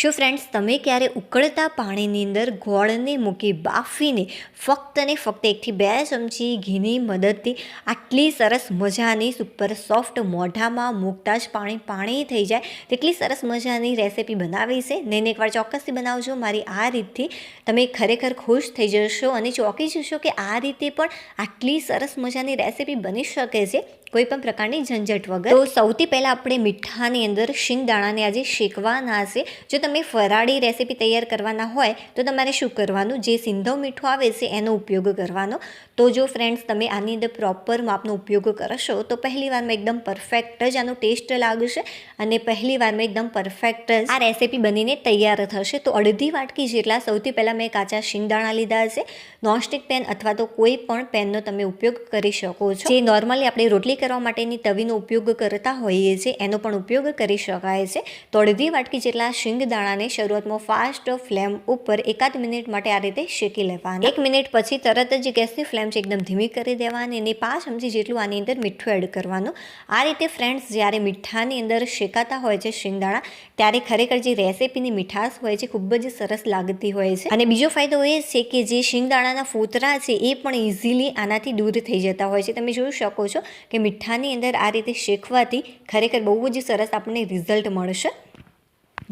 શું ફ્રેન્ડ્સ, તમે ક્યારે ઉકળતા પાણીની અંદર ગોળને મૂકી બાફીને ફક્ત ને ફક્ત 1 થી 2 ચમચી ઘીની મદદથી આટલી સરસ મજાની સુપર સોફ્ટ મોઢામાં મૂકતા જ પાણી થઈ જાય તેટલી સરસ મજાની રેસીપી બનાવી છે ને એકવાર ચોક્કસથી બનાવજો. મારી આ રીતથી તમે ખરેખર ખુશ થઈ જશો અને ચોંકી જશો કે આ રીતે પણ આટલી સરસ મજાની રેસીપી બની શકે છે કોઈ પણ પ્રકારની ઝંઝટ વગર. તો સૌથી પહેલાં આપણે મીઠાની અંદર શિંગદાણાને આજે શેકવાના છે. જો તમે ફરાળી રેસીપી તૈયાર કરવાના હોય તો તમારે શું કરવાનું, જે સિંધવ મીઠું આવે છે એનો ઉપયોગ કરવાનો. તો જો ફ્રેન્ડ્સ તમે આની અંદર પ્રોપર માપનો ઉપયોગ કરશો તો પહેલી વારમાં એકદમ પરફેક્ટ જ આનો ટેસ્ટ લાગશે અને પહેલી વારમાં એકદમ પરફેક્ટ જ આ રેસીપી બનીને તૈયાર થશે. તો અડધી વાટકી જેટલા સૌથી પહેલાં મેં કાચા શિંગદાણા લીધા છે. નોનસ્ટિક પેન અથવા તો કોઈ પણ પેનનો તમે ઉપયોગ કરી શકો છો. જે નોર્મલી આપણે રોટલી કરવા માટેની તવીનો ઉપયોગ કરતા હોઈએ છીએ એનો પણ ઉપયોગ કરી શકાય છે. તો અડધી વાટકી જેટલા શિંગદાણાને શરૂઆતમાં ફાસ્ટ ફ્લેમ ઉપર 1 મિનિટ માટે આ રીતે શેકી લેવાના. 1 મિનિટ પછી તરત જ ગેસની ફ્લેમ છે એકદમ ધીમી કરી દેવાની અને 5 ચમચી જેટલું આની અંદર મીઠું એડ કરવાનું. આ રીતે ફ્રેન્ડ્સ જ્યારે મીઠાની અંદર શેકાતા હોય છે શિંગદાણા ત્યારે ખરેખર જે રેસીપીની મીઠાશ હોય છે ખૂબ જ સરસ લાગતી હોય છે. અને બીજો ફાયદો એ છે કે જે શિંગદાણાના ફોતરા છે એ પણ ઇઝીલી આનાથી દૂર થઈ જતા હોય છે. તમે જોઈ શકો છો કે મીઠાની અંદર આ રીતે શેકવાથી ખરેખર બહુ જ સરસ આપણને રિઝલ્ટ મળશે.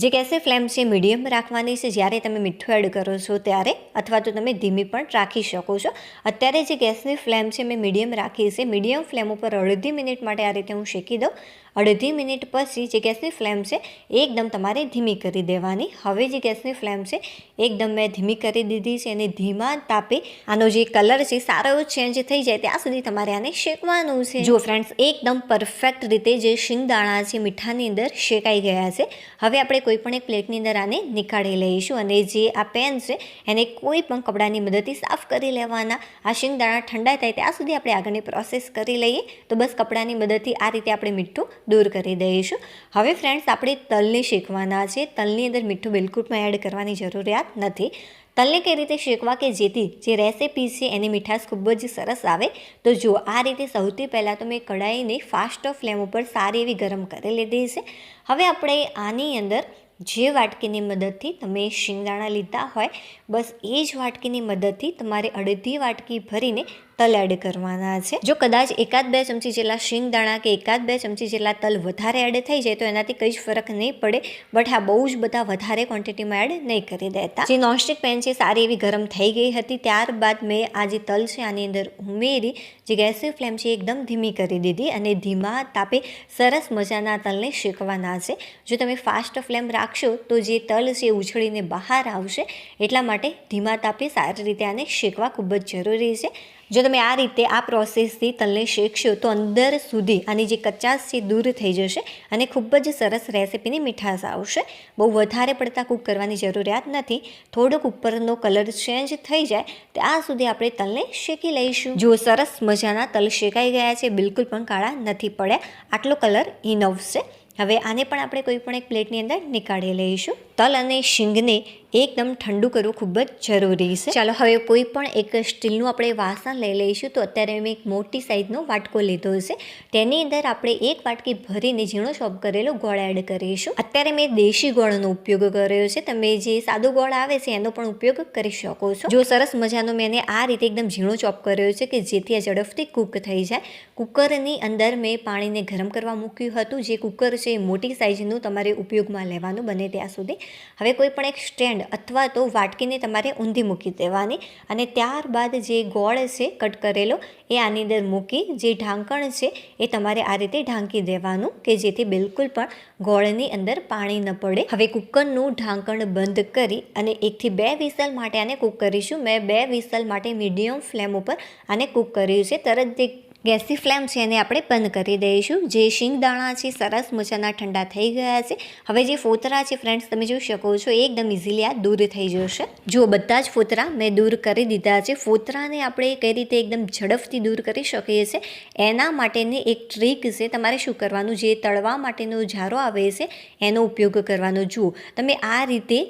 જે ગેસની ફ્લેમ છે મીડિયમ રાખવાની છે જ્યારે તમે મીઠું એડ કરો છો ત્યારે, અથવા તો તમે ધીમી પણ રાખી શકો છો. અત્યારે જે ગેસની ફ્લેમ છે મેં મીડિયમ રાખી છે. મીડિયમ ફ્લેમ ઉપર અડધી મિનિટ માટે આ રીતે હું શેકી દઉં. અડધી મિનિટ પછી જે ગેસની ફ્લેમ છે એકદમ તમારે ધીમી કરી દેવાની. હવે જે ગેસની ફ્લેમ છે એકદમ મેં ધીમી કરી દીધી છે અને ધીમા તાપે આનો જે કલર છે સારો એવો ચેન્જ થઈ જાય ત્યાં સુધી તમારે આને શેકવાનું છે. જો ફ્રેન્ડ્સ એકદમ પરફેક્ટ રીતે જે શિંગદાણા છે મીઠાની અંદર શેકાઈ ગયા છે. હવે આપણે કોઈ પણ એક પ્લેટની અંદર આને નીકાળી લઈશું અને જે આ પેન છે એને કોઈ પણ કપડાની મદદથી સાફ કરી લેવાના. આ શિંગદાણા ઠંડા થાય ત્યાં સુધી આપણે આગળની પ્રોસેસ કરી લઈએ. તો બસ કપડાની મદદથી આ રીતે આપણે મીઠું દૂર કરી દઈશું. હવે ફ્રેન્ડ્સ આપણે તલને શેકવાના છે. તલની અંદર મીઠું બિલકુલ પણ એડ કરવાની જરૂરિયાત નથી. તલને કઈ રીતે શેકવા કે જેથી જે રેસીપી છે એની મીઠાશ ખૂબ જ સરસ આવે. તો જો આ રીતે સૌથી પહેલાં તો મેં કઢાઈને ફાસ્ટ ફ્લેમ ઉપર સારી એવી ગરમ કરી લીધી છે. હવે આપણે આની અંદર જે વાટકીની મદદથી તમે શિંગદાણા લીધા હોય બસ એ જ વાટકીની મદદથી તમારે અડધી વાટકી ભરીને તલ એડ કરવાના છે. જો કદાચ 1-2 ચમચી જેટલા શિંગદાણા કે 1-2 ચમચી જેટલા તલ વધારે એડ થઈ જાય તો એનાથી કંઈ જ ફરક નહીં પડે. બટ આ બહુ જ બધા વધારે ક્વોન્ટિટીમાં એડ નહીં કરી દેતા. જે નોનસ્ટિક પેન છે સારી એવી ગરમ થઈ ગઈ હતી. ત્યારબાદ મેં આ જે તલ છે આની અંદર ઉમેરી જે ગેસની ફ્લેમ છે એકદમ ધીમી કરી દીધી અને ધીમા તાપે સરસ મજાના તલને શેકવાના છે. જો તમે ફાસ્ટ ફ્લેમ રાખશો તો જે તલ છે ઉછળીને બહાર આવશે. એટલા માટે ધીમા તાપે સારી રીતે આને શેકવા ખૂબ જ જરૂરી છે. જો તમે આ રીતે આ પ્રોસેસથી તલને શેકશો તો અંદર સુધી આની જે કચાશ છે દૂર થઈ જશે અને ખૂબ જ સરસ રેસીપીની મીઠાશ આવશે. બહુ વધારે પડતા કૂક કરવાની જરૂરિયાત નથી. થોડોક ઉપરનો કલર ચેન્જ થઈ જાય ત્યાં સુધી આપણે તલને શેકી લઈશું. જો સરસ મજાના તલ શેકાઈ ગયા છે, બિલકુલ પણ કાળા નથી પડ્યા. આટલો કલર ઇનફ છે. હવે આને પણ આપણે કોઈ પણ એક પ્લેટની અંદર નીકાળી લઈશું. તલ અને શીંગને એકદમ ઠંડુ કરવું ખૂબ જ જરૂરી છે. ચાલો હવે કોઈ પણ એક સ્ટીલનું આપણે વાસણ લઈ લઈશું. તો અત્યારે મેં એક મોટી સાઇઝનો વાટકો લીધો છે. તેની અંદર આપણે 1 વાટકી ભરીને ઝીણો ચોપ કરેલો ગોળ એડ કરીશું. અત્યારે મેં દેશી ગોળનો ઉપયોગ કર્યો છે. તમે જે સાદો ગોળ આવે છે એનો પણ ઉપયોગ કરી શકો છો. જો સરસ મજાનો મેં એને આ રીતે એકદમ ઝીણો ચોપ કર્યો છે કે જેથી આ ઝડપથી કૂક થઈ જાય. કુકરની અંદર મેં પાણીને ગરમ કરવા મૂક્યું હતું. જે કુકર છે મોટી સાઇઝનું તમારે ઉપયોગમાં લેવાનું બને ત્યાં સુધી. હવે કોઈ પણ એક સ્ટેન્ડ અથવા તો વાટકીને તમારે ઊંધી મૂકી દેવાની અને ત્યારબાદ જે ગોળ છે કટ કરેલો એ આની અંદર મૂકી જે ઢાંકણ છે એ તમારે આ રીતે ઢાંકી દેવાનું કે જેથી બિલકુલ પણ ગોળની અંદર પાણી ન પડે. હવે કુકરનું ઢાંકણ બંધ કરી અને 1 થી 2 વિસલ માટે આને કૂક કરીશું. મેં 2 વિસલ માટે મીડિયમ ફ્લેમ ઉપર આને કૂક કર્યું છે. તરત જે ગેસની ફ્લેમ છે એને આપણે બંધ કરી દઈશું. જે શિંગદાણા છે સરસ મજાના ઠંડા થઈ ગયા છે. હવે જે ફોતરા છે ફ્રેન્ડ્સ તમે જોઈ શકો છો એકદમ ઇઝીલી આ દૂર થઈ જશે. જો બધા જ ફોતરા મેં દૂર કરી દીધા છે. ફોતરાને આપણે કઈ રીતે એકદમ ઝડપથી દૂર કરી શકીએ છીએ એના માટેની એક ટ્રીક છે. તમારે શું કરવાનું, જે તળવા માટેનો જારો આવે છે એનો ઉપયોગ કરવાનો. જુઓ તમે આ રીતે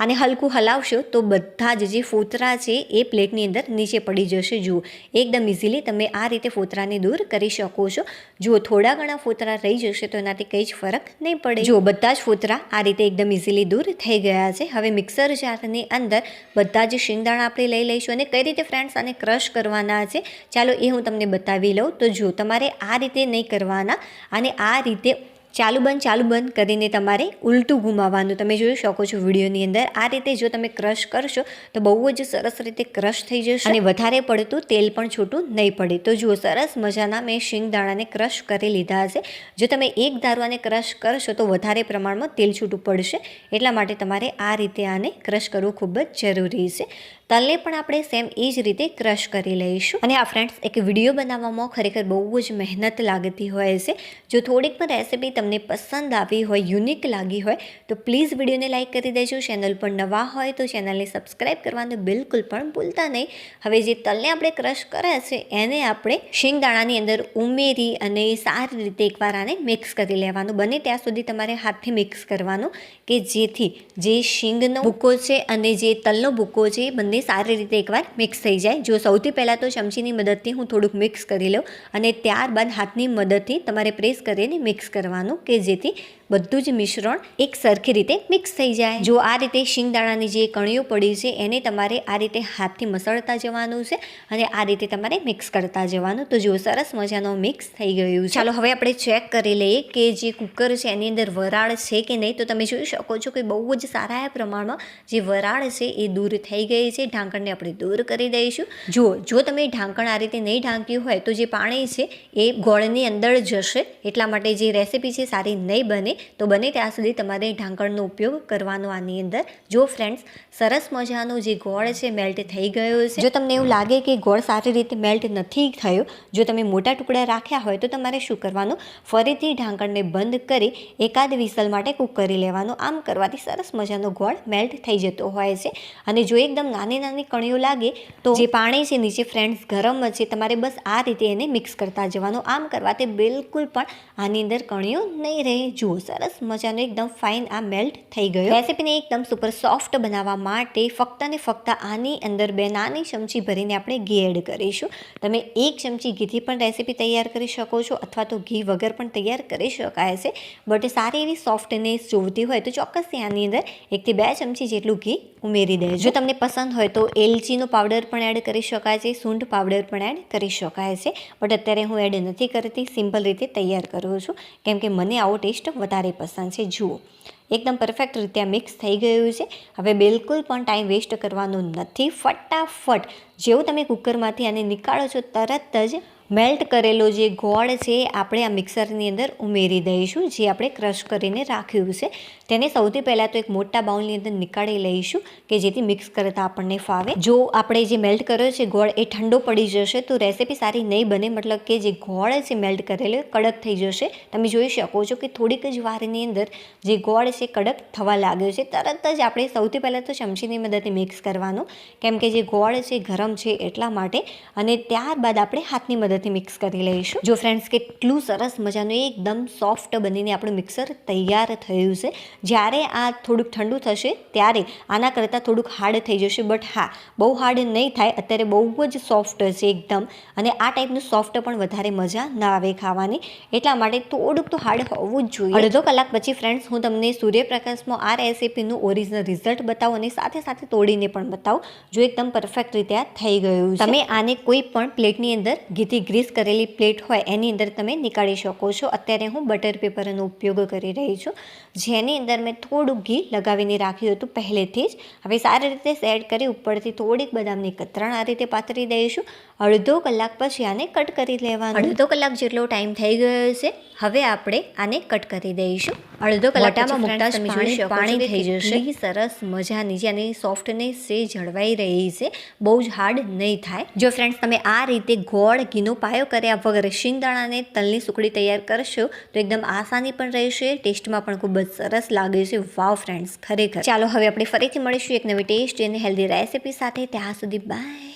અને હલકું હલાવશો તો બધા જે ફોતરા છે એ પ્લેટની અંદર નીચે પડી જશે. જુઓ એકદમ ઇઝીલી તમે આ રીતે ફોતરાને દૂર કરી શકો છો. જુઓ થોડા ઘણા ફોતરા રહી જશે તો એનાથી કંઈ જ ફરક નહીં પડે. જુઓ બધા જ ફોતરા આ રીતે એકદમ ઇઝીલી દૂર થઈ ગયા છે. હવે મિક્સર જારની અંદર બધા જ શિંગદાણા આપણે લઈ લઈશું અને કઈ રીતે ફ્રેન્ડ્સ આને ક્રશ કરવાના છે ચાલો એ હું તમને બતાવી લઉં. તો જો તમારે આ રીતે નહીં કરવાના અને આ રીતે ચાલુ બંધ કરીને તમારે ઉલટું ઘુમાવવાનું. તમે જોઈ શકો છો વિડીયોની અંદર આ રીતે જો તમે ક્રશ કરશો તો બહુ જ સરસ રીતે ક્રશ થઈ જશે અને વધારે પડતું તેલ પણ છૂટું નહીં પડે. તો જુઓ સરસ મજાના મેં શિંગદાણાને ક્રશ કરી લીધા છે. જો તમે એક ધારવાને ક્રશ કરશો તો વધારે પ્રમાણમાં તેલ છૂટું પડશે, એટલા માટે તમારે આ રીતે આને ક્રશ કરવું ખૂબ જ જરૂરી છે. તલને પણ આપણે સેમ એ જ રીતે ક્રશ કરી લઈશું. અને આ ફ્રેન્ડ્સ એક વિડીયો બનાવવામાં ખરેખર બહુ જ મહેનત લાગતી હોય છે. જો થોડીક પણ રેસીપી તમને પસંદ આવી હોય, યુનિક લાગી હોય તો પ્લીઝ વિડીયોને લાઇક કરી દેજો. ચેનલ પર નવા હોય તો ચેનલને સબસ્ક્રાઈબ કરવાનું બિલકુલ પણ ભૂલતા નહીં. હવે જે તલને આપણે ક્રશ કર્યા છે એને આપણે શિંગદાણાની અંદર ઉમેરી અને સારી રીતે એકવાર આને મિક્સ કરી લેવાનું. બને ત્યાં સુધી તમારે હાથથી મિક્સ કરવાનું કે જેથી જે શીંગનો ભૂકો છે અને જે તલનો ભૂકો છે એ બંને સારી રીતે એકવાર મિક્સ થઈ જાય. જો સૌથી પહેલાં તો ચમચીની મદદથી હું થોડુંક મિક્સ કરી લઉં અને ત્યારબાદ હાથની મદદથી તમારે પ્રેસ કરીને મિક્સ કરવાનું કે જેથી બધું જ મિશ્રણ એક સરખી રીતે મિક્સ થઈ જાય. જો આ રીતે શિંગદાણાની જે કણીઓ પડી છે એને તમારે આ રીતે હાથથી મસળતા જવાનું છે અને આ રીતે તમારે મિક્સ કરતા જવાનું. તો જો સરસ મજાનો મિક્સ થઈ ગયું છે. ચાલો હવે આપણે ચેક કરી લઈએ કે જે કુકર છે એની અંદર વરાળ છે કે નહીં. તો તમે જોઈ શકો છો કે બહુ જ સારા પ્રમાણમાં જે વરાળ છે એ દૂર થઈ ગઈ છે. ઢાંકણને આપણે દૂર કરી દઈશું. જો તમે ઢાંકણ આ રીતે નહીં ઢાંક્યું હોય તો જે પાણી છે એ ગોળની અંદર જશે, એટલા માટે જે રેસીપી છે સારી નહીં બને. તો બને ત્યાં સુધી તમારે ઢાંકણનો ઉપયોગ કરવાનો આની અંદર. જો ફ્રેન્ડ્સ સરસ મજાનો જે ગોળ છે મેલ્ટ થઈ ગયો છે. જો તમને એવું લાગે કે ગોળ સારી રીતે મેલ્ટ નથી થયો, જો તમે મોટા ટુકડા રાખ્યા હોય તો તમારે શું કરવાનું, ફરીથી ઢાંકણને બંધ કરી એકાદ વિસલ માટે કૂક કરી લેવાનું. આમ કરવાથી સરસ મજાનો ગોળ મેલ્ટ થઈ જતો હોય છે. અને જો એકદમ નાની કણીઓ લાગે તો જે પાણી છે નીચે ફ્રેન્ડ્સ ગરમ છે, તમારે બસ આ રીતે એને મિક્સ કરતા જવાનું. આમ કરવાથી બિલકુલ પણ આની અંદર કણીઓ નહીં રહે. જુઓ સરસ મજાનો એકદમ ફાઇન આ મેલ્ટ થઈ ગયો. રેસીપીને એકદમ સુપર સોફ્ટ બનાવવા માટે ફક્ત ને ફક્ત આની અંદર 2 નાની ચમચી ભરીને આપણે ઘી એડ કરીશું. તમે 1 ચમચી ઘીથી પણ રેસીપી તૈયાર કરી શકો છો અથવા તો ઘી વગર પણ તૈયાર કરી શકાય છે. બટ સારી એવી સોફ્ટનેસ જોઈતી હોય તો ચોક્કસથી આની અંદર 1 થી 2 ચમચી જેટલું ઘી ઉમેરી દેજો. જો તમને પસંદ હોય તો એલચીનો પાવડર પણ એડ કરી શકાય છે, સૂંઠ પાવડર પણ એડ કરી શકાય છે. બટ અત્યારે હું એડ નથી કરતી, સિમ્પલ રીતે તૈયાર કરું છું કેમ કે મને આવો ટેસ્ટ વધારે પસંદ છે. જુઓ એકદમ પરફેક્ટ રીતે આ મિક્સ થઈ ગયું છે. હવે બિલકુલ પણ ટાઈમ વેસ્ટ કરવાનો નથી. ફટાફટ જેવું તમે કુકરમાંથી આને નીકાળો છો તરત જ મેલ્ટ કરેલો જે ગોળ છે આપણે આ મિક્સરની અંદર ઉમેરી દઈશું, જે આપણે ક્રશ કરીને રાખ્યું છે. તેને સૌથી પહેલાં તો એક મોટા બાઉલની અંદર નીકાળી લઈશું કે જેથી મિક્સ કરતાં આપણને ફાવે. જો આપણે જે મેલ્ટ કર્યો છે ગોળ એ ઠંડો પડી જશે તો રેસીપી સારી નહીં બને. મતલબ કે જે ગોળ છે મેલ્ટ કરેલો કડક થઈ જશે. તમે જોઈ શકો છો કે થોડીક જ વારની અંદર જે ગોળ છે કડક થવા લાગ્યો છે. તરત જ આપણે સૌથી પહેલાં તો ચમચીની મદદથી મિક્સ કરવાનું કેમ કે જે ગોળ છે ગરમ છે એટલા માટે, અને ત્યારબાદ આપણે હાથની મદદથી મિક્સ કરી લઈશું. જો ફ્રેન્ડ્સ કેટલું સરસ મજાનું એકદમ સોફ્ટ બનીને આપણું મિક્સર તૈયાર થયું છે. જ્યારે આ થોડુંક ઠંડુ થશે ત્યારે આના કરતાં થોડુંક હાર્ડ થઈ જશે. બટ હા, બહુ હાર્ડ નહીં થાય. અત્યારે બહુ જ સોફ્ટ છે એકદમ, અને આ ટાઈપનું સોફ્ટ પણ વધારે મજા ના આવે ખાવાની, એટલા માટે થોડુંક તો હાર્ડ હોવું જ જોઈએ. અડધો કલાક પછી ફ્રેન્ડ્સ હું તમને સૂર્યપ્રકાશમાં આ રેસીપીનું ઓરિજિનલ રિઝલ્ટ બતાવું અને સાથે સાથે તોડીને પણ બતાવું. જો એકદમ પરફેક્ટ રીતે આ થઈ ગયું છે. તમે આને કોઈ પણ પ્લેટની અંદર ઘીથી ગ્રીસ કરેલી પ્લેટ હોય એની અંદર તમે નીકાળી શકો છો. અત્યારે હું બટર પેપરનો ઉપયોગ કરી રહી છું, જેની અંદર મેં થોડુંક ઘી લગાવીને રાખ્યું હતું પહેલેથી જ. હવે સારી રીતે સેટ કરી ઉપરથી થોડીક બદામની કતરણ આ રીતે પાથરી દઈશું. અડધો કલાક પછી આને કટ કરી લેવાનું. અડધો કલાક જેટલો ટાઈમ થઈ ગયો છે. હવે આપણે આને કટ કરી દઈશું. અડધો કલાકમાં મૂકતા જ પાણી થઈ જશે. સરસ મજાની જે આની સોફ્ટનેસ છે જળવાઈ રહી છે, બહુ જ હાર્ડ નહીં થાય. જો ફ્રેન્ડ્સ તમે આ રીતે ગોળ ઘીનો પાયો કર્યા વગર શિંગદાણા અને તલની સુખડી તૈયાર કરશો તો એકદમ આસાની પણ રહેશે, ટેસ્ટમાં પણ ખૂબ જ સરસ લાગે છે. વાવ ફ્રેન્ડ્સ, ખરેખર. ચાલો હવે આપણે ફરીથી મળીશું એક નવી ટેસ્ટ અને હેલ્ધી રેસીપી સાથે. ત્યાં સુધી બાય.